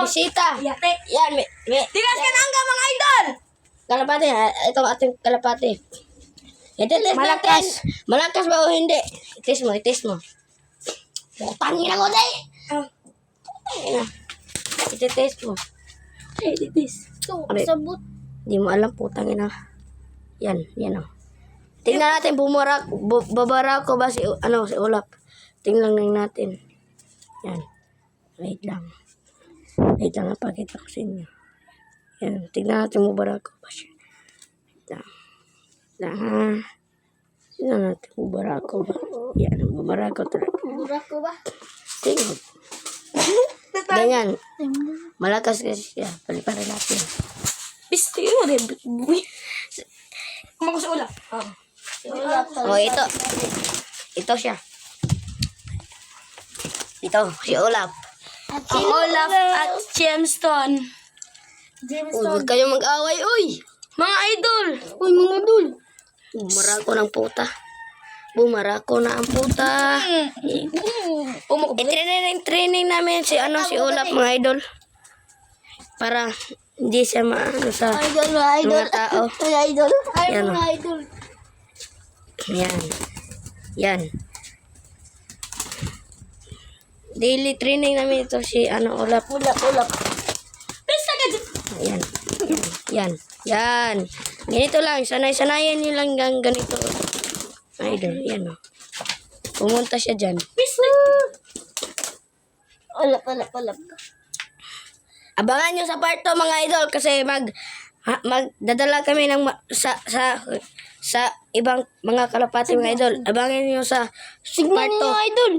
Bisita. Yate. Yan, Tigas ka na hanggang mga idol! kalapate. Ito ang ating kalapate. Iti-test natin. Malakas ba o hindi? Itis mo, itis mo. Putangin ako, day! Putangin na. Iti-test mo. Titis. Ito, Aray. sabot. Hindi mo alam, putangin na. Yan, yan o. Tingnan natin, babara ko ba si Olap. Tingnan lang natin. Yan. Wait lang. Wait lang, napakita ko sa inyo. Yan, tingnan natin, babara ko ba siya. Wait lang. Tingnan natin, babara ko ba. Yan, babara ko talaga. Burak ko ba? Tingnan. Ganyan. Malakas kasi siya. Paliparin natin. Pisti mo rin. Kumako sa ulap. Oh, ito. Ito siya. Ito, si Olap. Ang Olaf at Gemstone. Uy, huwag kayong mag-away, uy! Mga idol! Uy, mga idol! Bumara ko ng puta. Bumara ko na ang puta. Training namin si Olap, mga idol. Para hindi siya maano sa mga tao. Mga idol. Ay, Yan, mga idol. Yan. Yan. Daily training namin ito si Olap. Ulap. Pista ka dyan. Yan. Yan. Yan. Ganito lang. Sanayin nyo lang ganito. Idol. Yan o. Pumunta siya dyan. Pista. Ulap. Abangan nyo sa part 2 mga idol kasi magdadala kami ng sa ibang mga kalapati mga idol. Abangan nyo sa part 2. Idol.